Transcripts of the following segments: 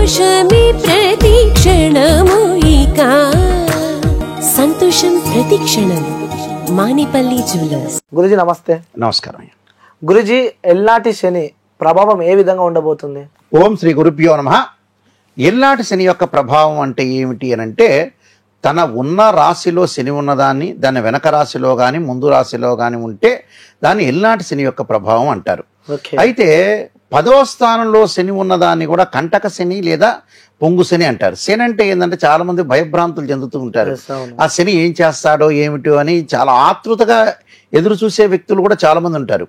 సంతోషమే ప్రతి క్షణము ఇక సంతోషం ప్రతి క్షణం మానిపల్లి జ్యువెలర్స్. గురుజీ నమస్తే. నమస్కారం. గురుజీ, ఎల్నాటి శని ప్రభావం ఏ విధంగా ఉండబోతుంది? ఓం శ్రీ గురుభ్యో నమః. ఎల్నాటి శని యొక్క ప్రభావం అంటే ఏమిటి అని అంటే, తన ఉన్న రాశిలో శని ఉన్నదాన్ని దాని వెనక రాశిలో కానీ ముందు రాశిలో కానీ ఉంటే దాన్ని ఎల్నాటి శని యొక్క ప్రభావం అంటారు. అయితే 10వ స్థానంలో శని ఉన్నదాన్ని కూడా కంటక శని లేదా పొంగు శని అంటారు. శని అంటే ఏంటంటే చాలా మంది భయభ్రాంతులు చెందుతూ ఉంటారు. ఆ శని ఏం చేస్తాడో ఏమిటో అని చాలా ఆతృతగా ఎదురు చూసే వ్యక్తులు కూడా చాలా మంది ఉంటారు.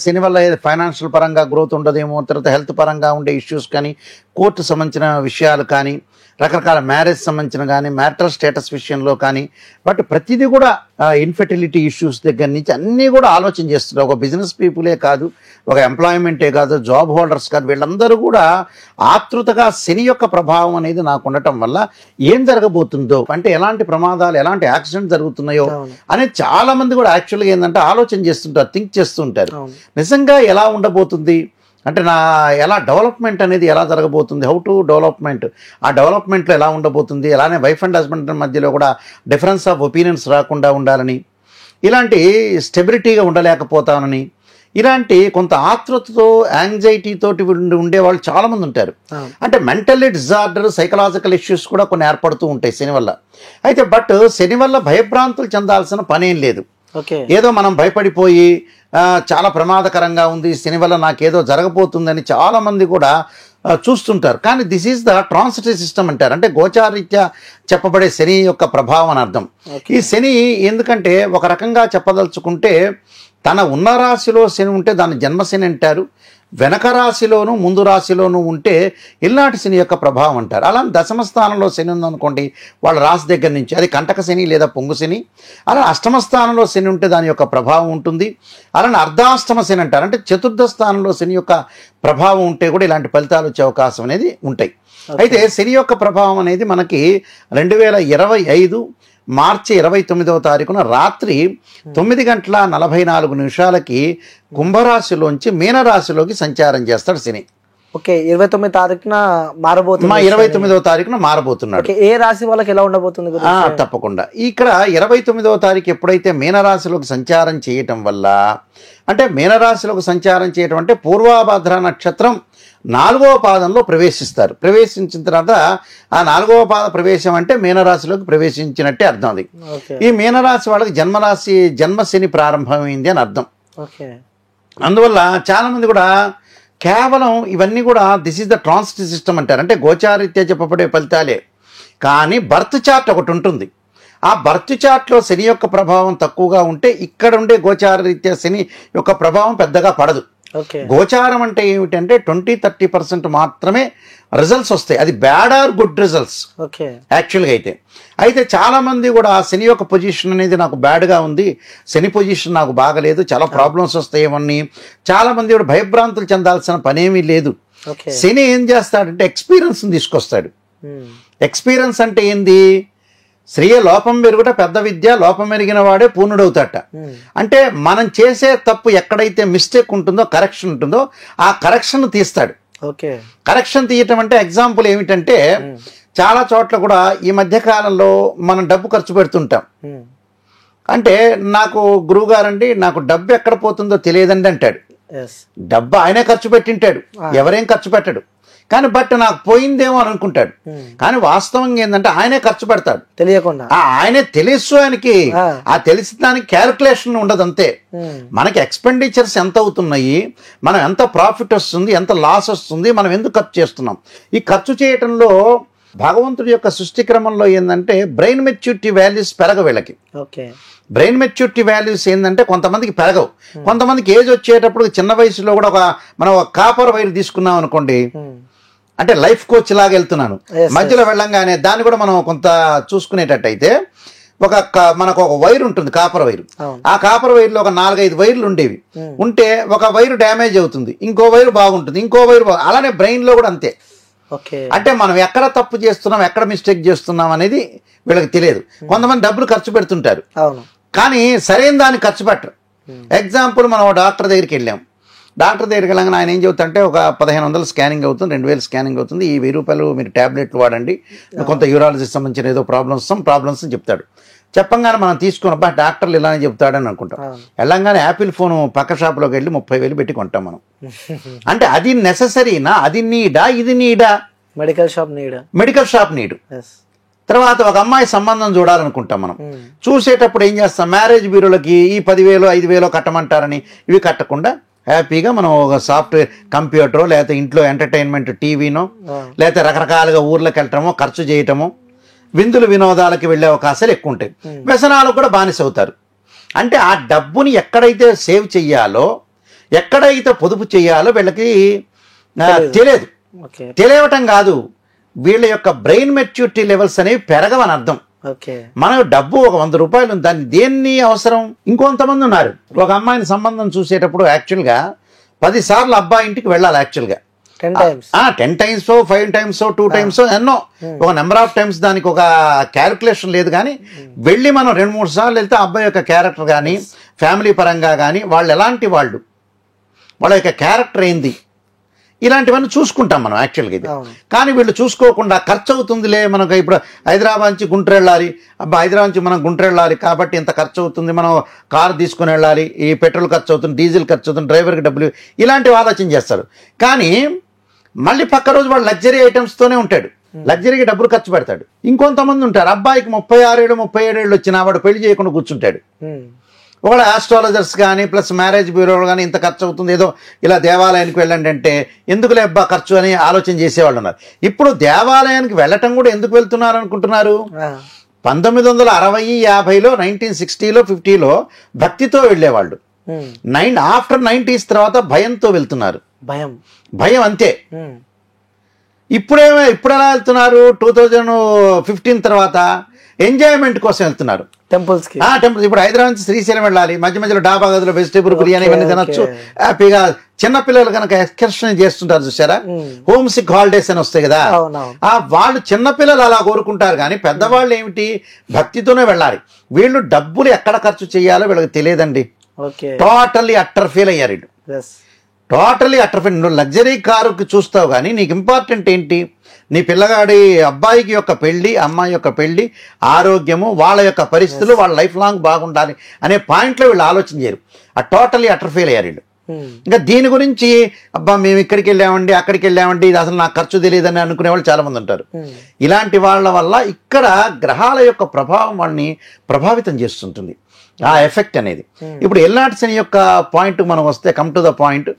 శని వల్ల ఫైనాన్షియల్ పరంగా గ్రోత్ ఉండదేమో, తర్వాత హెల్త్ పరంగా ఉండే ఇష్యూస్ కానీ, కోర్టు సంబంధించిన విషయాలు కానీ, రకరకాల మ్యారేజ్ సంబంధించిన కానీ, మ్యారిటల్ స్టేటస్ విషయంలో కానీ, బట్ ప్రతిదీ కూడా ఇన్ఫెర్టిలిటీ ఇష్యూస్ దగ్గర నుంచి అన్నీ కూడా ఆలోచన చేస్తున్నారు. ఒక బిజినెస్ పీపులే కాదు, ఒక ఎంప్లాయ్మెంటే కాదు, జాబ్ హోల్డర్స్ కాదు, వీళ్ళందరూ కూడా ఆతృతగా శని యొక్క ప్రభావం అనేది నాకు ఉండటం వల్ల ఏం జరగబోతుందో, అంటే ఎలాంటి ప్రమాదాలు, ఎలాంటి యాక్సిడెంట్ జరుగుతున్నాయో అనేది చాలా మంది కూడా యాక్చువల్గా ఏంటంటే ఆలోచన చేస్తుంటారు, థింక్ చేస్తుంటారు. నిజంగా ఎలా ఉండబోతుంది అంటే ఎలా డెవలప్మెంట్ అనేది ఎలా జరగబోతుంది, హౌ టు డెవలప్మెంట్, ఆ డెవలప్మెంట్లో ఎలా ఉండబోతుంది, అలానే వైఫ్ అండ్ హస్బెండ్ మధ్యలో కూడా డిఫరెన్స్ ఆఫ్ ఒపీనియన్స్ రాకుండా ఉండాలని, ఇలాంటి స్టెబిలిటీగా ఉండలేకపోతానని, ఇలాంటి కొంత ఆతృతతో యాంగ్జైటీతోటి ఉండేవాళ్ళు చాలామంది ఉంటారు. అంటే మెంటల్లీ డిజార్డర్, సైకలాజికల్ ఇష్యూస్ కూడా కొన్ని ఏర్పడుతూ ఉంటాయి శని వల్ల. అయితే బట్ శని వల్ల భయభ్రాంతులు చెందాల్సిన పనేం లేదు. ఏదో మనం భయపడిపోయి చాలా ప్రమాదకరంగా ఉంది, శని వల్ల నాకేదో జరగబోతుందని చాలా మంది కూడా చూస్తుంటారు. కానీ this is the transitory system అంటారు. అంటే గోచారీత్యా చెప్పబడే శని యొక్క ప్రభావం అని అర్థం. ఈ శని ఎందుకంటే ఒక రకంగా చెప్పదలుచుకుంటే, తన ఉన్న రాశిలో శని ఉంటే దాన్ని జన్మశని అంటారు, వెనక రాశిలోను ముందు రాశిలోనూ ఉంటే ఎల్నాటి శని యొక్క ప్రభావం అంటారు. అలా దశమ స్థానంలో శని ఉందనుకోండి, వాళ్ళ రాశి దగ్గర నుంచి అది కంటక శని లేదా పొంగు శని. అలా అష్టమ స్థానంలో శని ఉంటే దాని యొక్క ప్రభావం ఉంటుంది. అలానే అర్ధాష్టమ శని అంటారు, అంటే చతుర్థ స్థానంలో శని యొక్క ప్రభావం ఉంటే కూడా ఇలాంటి ఫలితాలు వచ్చే అవకాశం అనేది ఉంటాయి. అయితే శని యొక్క ప్రభావం అనేది మనకి 2025 మార్చి 29వ తారీఖున రాత్రి 9:44 కుంభరాశిలోంచి మీనరాశిలోకి సంచారం చేస్తాడు శని. 29వ తారీఖున మారబోతుంది. 29వ తారీఖున మారబోతున్నాడు. ఏ రాశి వాళ్ళకి ఎలా ఉండబోతుంది? తప్పకుండా ఇక్కడ 29వ తారీఖు ఎప్పుడైతే మీనరాశిలోకి సంచారం చేయటం వల్ల, అంటే మీనరాశిలోకి సంచారం చేయటం అంటే పూర్వాభాద్ర నక్షత్రం 4వ పాదంలో ప్రవేశిస్తారు. ప్రవేశించిన తర్వాత ఆ 4వ పాద ప్రవేశం అంటే మీనరాశిలోకి ప్రవేశించినట్టే అర్థం. అది ఈ మీనరాశి వాళ్ళకి జన్మశని ప్రారంభమైంది అని అర్థం. అందువల్ల చాలామంది కూడా కేవలం ఇవన్నీ కూడా this is the transitory system అంటారు. అంటే గోచారీత్యా చెప్పబడే ఫలితాలే. కానీ బర్త్ చార్ట్ ఒకటి ఉంటుంది. ఆ బర్త్ చార్ట్లో శని యొక్క ప్రభావం తక్కువగా ఉంటే ఇక్కడ ఉండే గోచారరీత్యా శని యొక్క ప్రభావం పెద్దగా పడదు. గోచారం అంటే ఏమిటంటే 20-30% మాత్రమే రిజల్ట్స్ వస్తాయి. అది బ్యాడ్ ఆర్ గుడ్ రిజల్ట్స్ యాక్చువల్గా. అయితే చాలా మంది కూడా శని యొక్క పొజిషన్ అనేది నాకు బ్యాడ్గా ఉంది, శని పొజిషన్ నాకు బాగలేదు, చాలా ప్రాబ్లమ్స్ వస్తాయేమని చాలా మంది కూడా భయభ్రాంతులు చెందాల్సిన పనేమీ లేదు. శని ఏం చేస్తాడంటే ఎక్స్పీరియన్స్ని తీసుకొస్తాడు. ఎక్స్పీరియన్స్ అంటే ఏంది? శ్రీయ లోపం పెరుగుట పెద్ద విద్య, లోపం ఎరిగిన వాడే పూర్ణుడవుతాట. అంటే మనం చేసే తప్పు ఎక్కడైతే మిస్టేక్ ఉంటుందో, కరెక్షన్ ఉంటుందో, ఆ కరెక్షన్ తీస్తాడు. కరెక్షన్ తీయటం అంటే ఎగ్జాంపుల్ ఏమిటంటే, చాలా చోట్ల కూడా ఈ మధ్య కాలంలో మనం డబ్బు ఖర్చు పెడుతుంటాం. అంటే నాకు గురువుగారండి నాకు డబ్బు ఎక్కడ పోతుందో తెలియదండి అంటాడు. డబ్బు ఆయనే ఖర్చు పెట్టింటాడు, ఎవరేం ఖర్చు పెట్టడు. కానీ బట్ నాకు పోయిందేమో అని అనుకుంటాడు. కానీ వాస్తవంగా ఏంటంటే ఆయనే ఖర్చు పెడతాడు తెలియకుండా. ఆయనే తెలుసు ఆయనకి, ఆ తెలిసిన దానికి క్యాలిక్యులేషన్ ఉండదు అంతే. మనకి ఎక్స్పెండిచర్స్ ఎంత అవుతున్నాయి, మనం ఎంత ప్రాఫిట్ వస్తుంది, ఎంత లాస్ వస్తుంది, మనం ఎందుకు ఖర్చు చేస్తున్నాం. ఈ ఖర్చు చేయటంలో భగవంతుడి యొక్క సృష్టి క్రమంలో ఏంటంటే బ్రెయిన్ మెచ్యూరిటీ వాల్యూస్ పెరగవు వీళ్ళకి. బ్రెయిన్ మెచ్యూరిటీ వాల్యూస్ ఏంటంటే కొంతమందికి పెరగవు. కొంతమందికి ఏజ్ వచ్చేటప్పుడు చిన్న వయసులో కూడా మనం ఒక కాపర్ వైర్ తీసుకున్నాం అనుకోండి, అంటే లైఫ్ కోచ్ లాగా వెళ్తున్నాను, మధ్యలో వెళ్ళంగానే దాన్ని కూడా మనం కొంత చూసుకునేటట్టయితే మనకు ఒక వైర్ ఉంటుంది, కాపర్ వైర్. ఆ కాపర్ వైర్లో ఒక 4-5 వైర్లు ఉండేవి. ఉంటే ఒక వైరు డ్యామేజ్ అవుతుంది, ఇంకో వైరు బాగుంటుంది, ఇంకో వైరు అలానే బ్రెయిన్ లో కూడా అంతే. అంటే మనం ఎక్కడ తప్పు చేస్తున్నాం, ఎక్కడ మిస్టేక్ చేస్తున్నాం అనేది వీళ్ళకి తెలియదు. కొంతమంది డబ్బులు ఖర్చు పెడుతుంటారు కానీ సరైన దాన్ని ఖర్చు పెట్టరు. ఎగ్జాంపుల్ మనం డాక్టర్ దగ్గరికి వెళ్ళాం, డాక్టర్ దగ్గరికి వెళ్ళగానే ఆయన ఏం చెబుతుంటే ఒక 1500 స్కానింగ్ అవుతుంది, 2000 స్కానింగ్ అవుతుంది, ఈ 1000 రూపాయలు మీరు ట్యాబ్లెట్లు వాడండి, కొంత యూరాలజీకి సంబంధించిన ఏదో ప్రాబ్లమ్స్ అని చెప్తాడు. చెప్పంగానే మనం తీసుకుని అబ్బా డాక్టర్లు ఇలానే చెప్తాడని అనుకుంటాం. వెళ్ళంగానే యాపిల్ ఫోన్ పక్క షాప్లోకి వెళ్ళి 30,000 పెట్టి కొంటాం మనం. అంటే అది నెససరీనా, అది నీడా, ఇది నీడా? మెడికల్ షాప్ నీడు. తర్వాత ఒక అమ్మాయి సంబంధం చూడాలనుకుంటాం మనం. చూసేటప్పుడు ఏం చేస్తాం, మ్యారేజ్ బ్యూరోలకి ఈ 10,000 5,000 కట్టమంటారని ఇవి కట్టకుండా హ్యాపీగా మనం ఒక సాఫ్ట్వేర్ కంప్యూటరో లేకపోతే ఇంట్లో ఎంటర్టైన్మెంట్ టీవీనో లేకపోతే రకరకాలుగా ఊర్లోకి వెళ్ళటమో ఖర్చు చేయటమో విందులు వినోదాలకి వెళ్ళే అవకాశాలు ఎక్కువ ఉంటాయి. వ్యసనాలకు కూడా బానిస అవుతారు. అంటే ఆ డబ్బుని ఎక్కడైతే సేవ్ చెయ్యాలో, ఎక్కడైతే పొదుపు చెయ్యాలో వీళ్ళకి తెలియదు. తెలియటం కాదు, వీళ్ళ యొక్క బ్రెయిన్ మెచ్యూరిటీ లెవెల్స్ అనేవి పెరగవని అర్థం. మనం డబ్బు ఒక 100 రూపాయలు దాన్ని దేన్ని అవసరం. ఇంకొంతమంది ఉన్నారు, ఒక అమ్మాయిని సంబంధం చూసేటప్పుడు యాక్చువల్గా 10 సార్లు అబ్బాయి ఇంటికి వెళ్ళాలి. యాక్చువల్గా 10 times 5 times 2 times ఎన్నో ఒక నెంబర్ ఆఫ్ టైమ్స్, దానికి ఒక క్యాలిక్యులేషన్ లేదు. కానీ వెళ్ళి మనం 2-3 సార్లు వెళ్తే అబ్బాయి యొక్క క్యారెక్టర్ కానీ ఫ్యామిలీ పరంగా కానీ వాళ్ళు ఎలాంటి వాళ్ళు, వాళ్ళ యొక్క క్యారెక్టర్ ఏంది, ఇలాంటివన్నీ చూసుకుంటాం మనం యాక్చువల్గా ఇది. కానీ వీళ్ళు చూసుకోకుండా ఖర్చు అవుతుందిలే, మనకు ఇప్పుడు హైదరాబాద్ నుంచి గుంటూరు వెళ్ళాలి, అబ్బా హైదరాబాద్ నుంచి మనం గుంటూరు వెళ్ళాలి కాబట్టి ఇంత ఖర్చు అవుతుంది, మనం కారు తీసుకుని వెళ్ళాలి, ఈ పెట్రోల్ ఖర్చు అవుతుంది, డీజిల్ ఖర్చు అవుతుంది, డ్రైవర్కి డబ్బులు, ఇలాంటివి ఆలోచన చేస్తారు. కానీ మళ్ళీ పక్క రోజు వాడు లగ్జరీ ఐటమ్స్తోనే ఉంటాడు, లగ్జరీకి డబ్బులు ఖర్చు పెడతాడు. ఇంకొంతమంది ఉంటారు, అబ్బాయికి 36 37 వచ్చినా వాడు పెళ్లి చేయకుండా కూర్చుంటాడు. ఒకవేళ ఆస్ట్రాలజర్స్ కానీ ప్లస్ మ్యారేజ్ బ్యూరో కానీ ఇంత ఖర్చు అవుతుంది, ఏదో ఇలా దేవాలయానికి వెళ్ళండి అంటే ఎందుకులే అబ్బా ఖర్చు అని ఆలోచన చేసేవాళ్ళు ఉన్నారు. ఇప్పుడు దేవాలయానికి వెళ్ళటం కూడా ఎందుకు వెళ్తున్నారు అనుకుంటున్నారు? 1960, 50లో 1960లో 50లో భక్తితో వెళ్ళేవాళ్ళు. ఆఫ్టర్ 90s తర్వాత భయంతో వెళ్తున్నారు. భయం అంతే. ఇప్పుడు ఎలా వెళ్తున్నారు? 2015 తర్వాత ఎంజాయ్మెంట్ కోసం వెళ్తున్నారు టెంపుల్స్. ఇప్పుడు హైదరాబాద్ నుంచి శ్రీశైలం వెళ్ళాలి, మధ్య మధ్యలో డాబా గదిలో వెజిటేబుల్ బిర్యానీ ఇవన్నీ తినొచ్చు హ్యాపీగా. చిన్నపిల్లలు కనుక ఎక్స్కర్షన్ చేస్తుంటారు చూసారా, హోమ్ సిక్ హాలిడేస్ అని వస్తాయి కదా, వాళ్ళు చిన్నపిల్లలు అలా కోరుకుంటారు. కానీ పెద్దవాళ్ళు ఏమిటి, భక్తితోనే వెళ్ళాలి. వీళ్ళు డబ్బులు ఎక్కడ ఖర్చు చేయాలో వీళ్ళకి తెలియదండి. టోటల్లీ అట్టర్ ఫెయిల్ అయ్యారు వీళ్ళు, టోటల్లీ అట్టర్ ఫెయిల్. నువ్వు లగ్జరీ కారుకి చూస్తావు కానీ నీకు ఇంపార్టెంట్ ఏంటి, నీ పిల్లగాడి అబ్బాయికి యొక్క పెళ్లి, అమ్మాయి యొక్క పెళ్లి, ఆరోగ్యము, వాళ్ళ యొక్క పరిస్థితులు, వాళ్ళ లైఫ్ లాంగ్ బాగుండాలి అనే పాయింట్లో వీళ్ళు ఆలోచన చేయరు. ఆ టోటల్లీ అటర్ ఫెయిల్ అయ్యారు వీళ్ళు. ఇంకా దీని గురించి అబ్బా మేము ఇక్కడికి వెళ్ళామండి, అక్కడికి వెళ్ళామండి, ఇది అసలు నాకు ఖర్చు తెలియదని అనుకునే వాళ్ళు చాలా మంది ఉంటారు. ఇలాంటి వాళ్ళ వల్ల ఇక్కడ గ్రహాల యొక్క ప్రభావం వాళ్ళని ప్రభావితం చేస్తుంటుంది, ఆ ఎఫెక్ట్ అనేది. ఇప్పుడు ఎల్నాటి శని యొక్క పాయింట్ మనం వస్తే, కమ్ టు ద పాయింట్,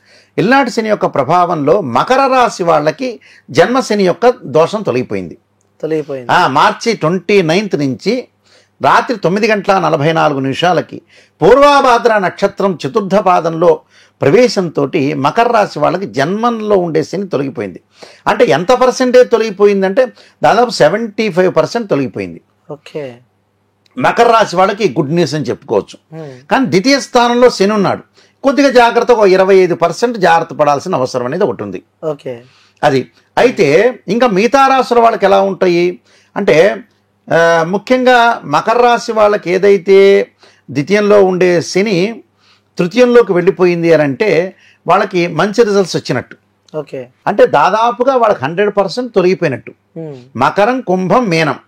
ఎల్నాటి శని యొక్క ప్రభావంలో మకర రాశి వాళ్ళకి జన్మశని యొక్క దోషం తొలగిపోయింది. మార్చి 29 నుంచి రాత్రి 9:44 పూర్వాభాద్ర నక్షత్రం చతుర్థ పాదంలో ప్రవేశంతో మకర రాశి వాళ్ళకి జన్మంలో ఉండే శని తొలగిపోయింది. అంటే ఎంత పర్సెంటేజ్ తొలగిపోయిందంటే దాదాపు 75% తొలగిపోయింది. మకర రాశి వాళ్ళకి గుడ్ న్యూస్ అని చెప్పుకోవచ్చు. కానీ ద్వితీయ స్థానంలో శని ఉన్నాడు, కొద్దిగా జాగ్రత్తగా 25% జాగ్రత్త పడాల్సిన అవసరం అనేది ఒకటి ఉంది. అది అయితే ఇంకా మిగతా రాశుల వాళ్ళకి ఎలా ఉంటాయి అంటే, ముఖ్యంగా మకర రాశి వాళ్ళకి ఏదైతే ద్వితీయంలో ఉండే శని తృతీయంలోకి వెళ్ళిపోయింది అని అంటే వాళ్ళకి మంచి రిజల్ట్స్ వచ్చినట్టు. అంటే దాదాపుగా వాళ్ళకి 100% తొలగిపోయినట్టు. మకరం, కుంభం, మీనం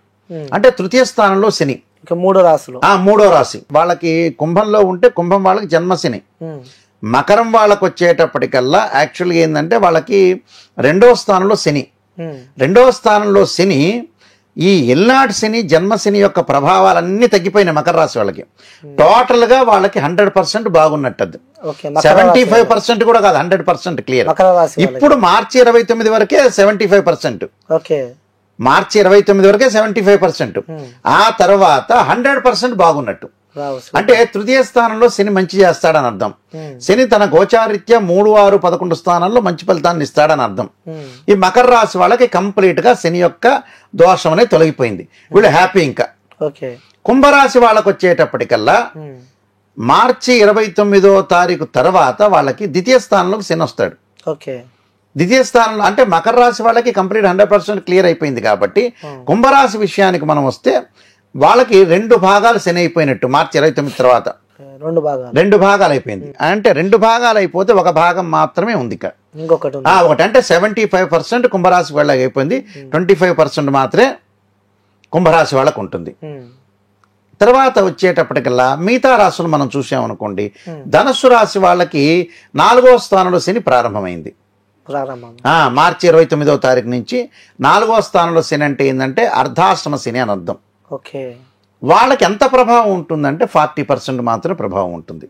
అంటే తృతీయ స్థానంలో శని. మూడో రాశి వాళ్ళకి కుంభంలో ఉంటే కుంభం వాళ్ళకి జన్మశని. మకరం వాళ్ళకి వచ్చేటప్పటికల్లా యాక్చువల్గా ఏంటంటే వాళ్ళకి రెండవ స్థానంలో శని. రెండవ స్థానంలో శని, ఈ ఎల్నాటి శని, జన్మశని యొక్క ప్రభావాలన్నీ తగ్గిపోయినాయి మకర రాశి వాళ్ళకి. టోటల్గా వాళ్ళకి 100% బాగున్నట్టు. 75% కూడా కాదు, 100% క్లియర్. ఇప్పుడు మార్చి 29 వరకే 75%. మార్చి 29 వరకే 75%. ఆ తర్వాత 100% బాగున్నట్టు. అంటే తృతీయ స్థానంలో శని మంచి చేస్తాడని అర్థం. శని తన గోచారీత్యా 3, 6, 11 స్థానాల్లో మంచి ఫలితాన్ని ఇస్తాడని అర్థం. ఈ మకర రాశి వాళ్ళకి కంప్లీట్ గా శని యొక్క దోషం అనేది తొలగిపోయింది, వీళ్ళు హ్యాపీ. ఇంకా కుంభరాశి వాళ్ళకి వచ్చేటప్పటికల్లా మార్చి 29వ తారీఖు తర్వాత వాళ్ళకి ద్వితీయ స్థానంలోకి శని వస్తాడు. ద్వితీయ స్థానంలో అంటే మకర రాశి వాళ్ళకి కంప్లీట్ 100% క్లియర్ అయిపోయింది. కాబట్టి కుంభరాశి విషయానికి మనం వస్తే వాళ్ళకి 2 భాగాలు శని అయిపోయినట్టు మార్చి 29 తర్వాత. రెండు భాగాలు. 2 భాగాలు అయిపోయింది. అంటే 2 భాగాలు అయిపోతే ఒక భాగం మాత్రమే ఉంది ఇక్కడ. ఇంకొకటి ఒకటి అంటే 75% కుంభరాశి వాళ్ళకి అయిపోయింది, 25% మాత్రమే కుంభరాశి వాళ్ళకు ఉంటుంది. తర్వాత వచ్చేటప్పటికల్లా మిగతా రాశులు మనం చూసామనుకోండి, ధనస్సు రాశి వాళ్ళకి 4వ స్థానంలో శని ప్రారంభమైంది. మార్చి 29వ తారీఖు నుంచి 4వ స్థానంలో శని అంటే ఏంటంటే అర్ధాష్టమ శని అని అర్థం. ఓకే, వాళ్ళకి ఎంత ప్రభావం ఉంటుందంటే 40% మాత్రమే ప్రభావం ఉంటుంది.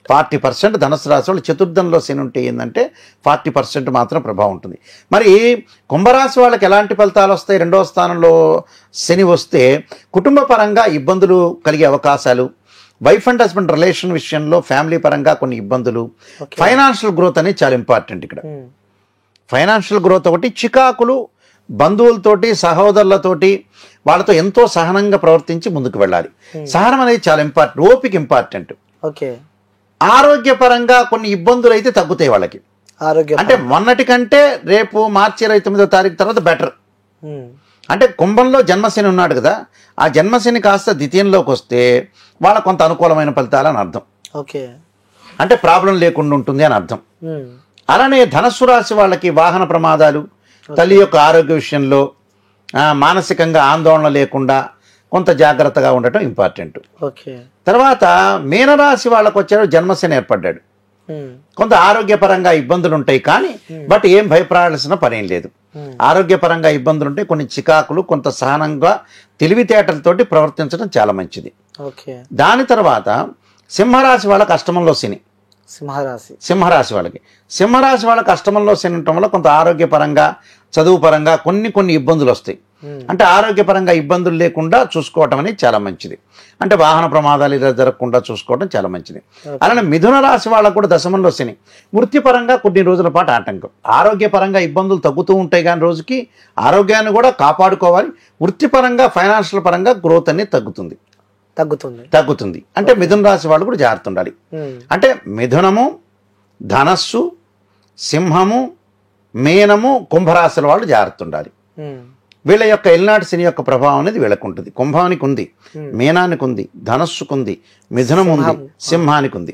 40% ధనుసు రాశి వాళ్ళు. చతుర్థంలో శని ఉంటే ఏంటంటే 40% మాత్రం ప్రభావం ఉంటుంది. మరి కుంభరాశి వాళ్ళకి ఎలాంటి ఫలితాలు వస్తాయి? 2వ స్థానంలో శని వస్తే కుటుంబ పరంగా ఇబ్బందులు కలిగే అవకాశాలు, వైఫ్ అండ్ హస్బెండ్ రిలేషన్ విషయంలో ఫ్యామిలీ పరంగా కొన్ని ఇబ్బందులు, ఫైనాన్షియల్ గ్రోత్ అనేది చాలా ఇంపార్టెంట్ ఇక్కడ. ఫైనాన్షియల్ గ్రోత్ ఒకటి, చికాకులు, బంధువులతోటి సహోదరులతోటి వాళ్ళతో ఎంతో సహనంగా ప్రవర్తించి ముందుకు వెళ్ళాలి. సహనం అనేది చాలా ఇంపార్టెంట్, ఓపిక ఇంపార్టెంట్. ఓకే, ఆరోగ్యపరంగా కొన్ని ఇబ్బందులు అయితే తగ్గుతాయి వాళ్ళకి. అంటే మొన్నటి కంటే రేపు మార్చి 29వ తారీఖు తర్వాత బెటర్. అంటే కుంభంలో జన్మశని ఉన్నాడు కదా, ఆ జన్మశని కాస్త ద్వితీయంలోకి వస్తే వాళ్ళ కొంత అనుకూలమైన ఫలితాలు అని అర్థం. ఓకే, అంటే ప్రాబ్లం లేకుండా ఉంటుంది అని అర్థం. అలానే ధనస్సు రాశి వాళ్ళకి వాహన ప్రమాదాలు, తల్లి యొక్క ఆరోగ్య విషయంలో మానసికంగా ఆందోళన లేకుండా కొంత జాగ్రత్తగా ఉండటం ఇంపార్టెంట్. తర్వాత మీనరాశి వాళ్ళకు వచ్చాడు జన్మశని ఏర్పడ్డాడు. కొంత ఆరోగ్యపరంగా ఇబ్బందులు ఉంటాయి కానీ బట్ ఏం భయపడాల్సిన పనేం లేదు. ఆరోగ్యపరంగా ఇబ్బందులు ఉంటాయి, కొన్ని చికాకులు, కొంత సహనంగా తెలివితేటలతోటి ప్రవర్తించడం చాలా మంచిది. దాని తర్వాత సింహరాశి వాళ్ళకి అష్టమంలో శని. సింహరాశి వాళ్ళకి అష్టమంలో శని ఉండటం వల్ల కొంత ఆరోగ్యపరంగా, చదువు పరంగా కొన్ని ఇబ్బందులు వస్తాయి. అంటే ఆరోగ్యపరంగా ఇబ్బందులు లేకుండా చూసుకోవటం అనేది చాలా మంచిది. అంటే వాహన ప్రమాదాలు ఇలా జరగకుండా చూసుకోవడం చాలా మంచిది. అలానే మిథున రాశి వాళ్ళకు కూడా దశమంలో శని. వృత్తిపరంగా కొన్ని రోజుల పాటు ఆటంకం. ఆరోగ్యపరంగా ఇబ్బందులు తగ్గుతూ ఉంటాయి కానీ రోజుకి ఆరోగ్యాన్ని కూడా కాపాడుకోవాలి. వృత్తిపరంగా ఫైనాన్షియల్ పరంగా గ్రోత్ అనేది తగ్గుతుంది. అంటే మిథున రాశి వాళ్ళు కూడా జాగ్రత్త ఉండాలి. అంటే మిథునము, ధనస్సు, సింహము, మీనము, కుంభరాశుల వాళ్ళు జాగ్రత్త ఉండాలి. వీళ్ళ యొక్క ఎల్నాటి శని యొక్క ప్రభావం అనేది వీళ్ళకు ఉంటుంది. కుంభానికి ఉంది, మీనానికి ఉంది, ధనస్సుకు ఉంది, మిథునం ఉంది, సింహానికి ఉంది.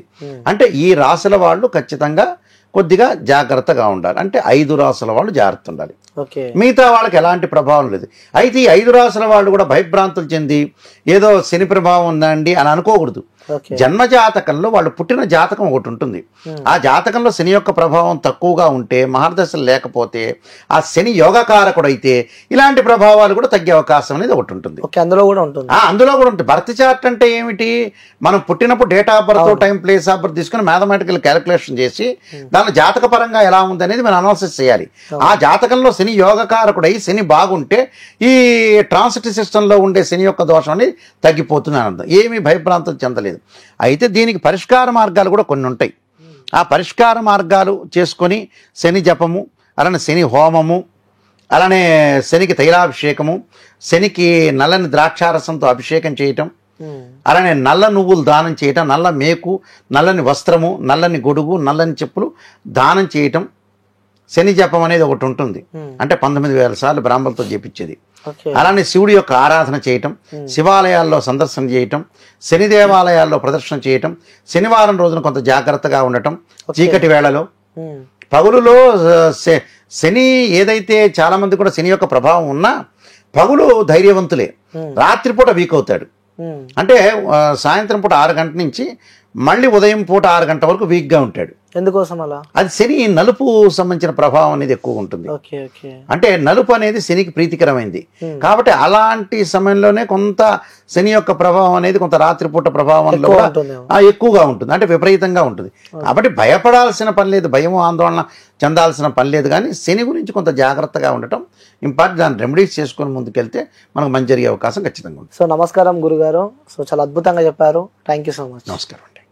అంటే ఈ రాశుల వాళ్ళు ఖచ్చితంగా కొద్దిగా జాగ్రత్తగా ఉండాలి. అంటే 5 రాశుల వాళ్ళు జాగ్రత్త ఉండాలి. మిగతా వాళ్ళకి ఎలాంటి ప్రభావం లేదు. అయితే ఈ 5 రాశుల వాళ్ళు కూడా భయభ్రాంతులు చెంది ఏదో శని ప్రభావం ఉందండి అని అనుకోకూడదు. జన్మ జాతకంలో వాళ్ళు పుట్టిన జాతకం ఒకటి ఉంటుంది. ఆ జాతకంలో శని యొక్క ప్రభావం తక్కువగా ఉంటే, మహర్దశలు లేకపోతే, ఆ శని యోగకారకుడు అయితే ఇలాంటి ప్రభావాలు కూడా తగ్గే అవకాశం అనేది ఒకటి ఉంటుంది. అందులో కూడా ఉంటుంది. బర్త్ చార్ట్ అంటే ఏమిటి? మనం పుట్టినప్పుడు date of birth, time, place of birth తీసుకుని మ్యాథమెటికల్ క్యాలిక్యులేషన్ చేసి దాని జాతక పరంగా ఎలా ఉంది అనేది మనం అనాలిసిస్ చేయాలి. ఆ జాతకంలో శని యోగకారకుడై శని బాగుంటే ఈ ట్రాన్సిట్ సిస్టంలో ఉండే శని యొక్క దోషం అనేది తగ్గిపోతుంది అని అర్థం. ఏమీ భయభ్రాంతం చెందలేదు. అయితే దీనికి పరిష్కార మార్గాలు కూడా కొన్ని ఉంటాయి. ఆ పరిష్కార మార్గాలు చేసుకొని శని జపము, అలానే శని హోమము, అలానే శనికి తైలాభిషేకము, శనికి నల్లని ద్రాక్షారసంతో అభిషేకం చేయటం, అలానే నల్ల నువ్వులు దానం చేయటం, నల్ల మేకు, నల్లని వస్త్రము, నల్లని గొడుగు, నల్లని చెప్పులు దానం చేయటం, శని జపం అనేది ఒకటి ఉంటుంది. అంటే 19,000 సార్లు బ్రాహ్మణులతో చేపించేది. అలానే శివుడి యొక్క ఆరాధన చేయటం, శివాలయాల్లో సందర్శన చేయటం, శని దేవాలయాల్లో ప్రదర్శన చేయటం, శనివారం రోజున కొంత జాగ్రత్తగా ఉండటం, చీకటి వేళలో. పగులులో శని ఏదైతే చాలా మంది కూడా శని యొక్క ప్రభావం ఉన్నా పగులు ధైర్యవంతులే, రాత్రిపూట వీక్ అవుతాడు. అంటే సాయంత్రం పూట 6 గంటల నుంచి మళ్ళీ ఉదయం పూట 6 గంటల వరకు వీక్గా ఉంటాడు. ఎందుకోసం అలా? అది శని నలుపు సంబంధించిన ప్రభావం అనేది ఎక్కువ ఉంటుంది. అంటే నలుపు అనేది శనికి ప్రీతికరమైంది కాబట్టి అలాంటి సమయంలోనే కొంత శని యొక్క ప్రభావం అనేది కొంత రాత్రిపూట ప్రభావంలో ఎక్కువగా ఉంటుంది. అంటే విపరీతంగా ఉంటుంది. కాబట్టి భయపడాల్సిన పని లేదు, భయం ఆందోళన చెందాల్సిన పని లేదు. కానీ శని గురించి కొంత జాగ్రత్తగా ఉండటం ఇంపార్టెంట్. దాన్ని రెమెడీస్ చేసుకొని ముందుకెళ్తే మనకు మంచి జరిగే అవకాశం ఖచ్చితంగా ఉంది. సో నమస్కారం గురుగారు. సో చాలా అద్భుతంగా చెప్పారు. Thank you so much. నమస్కారం అండి.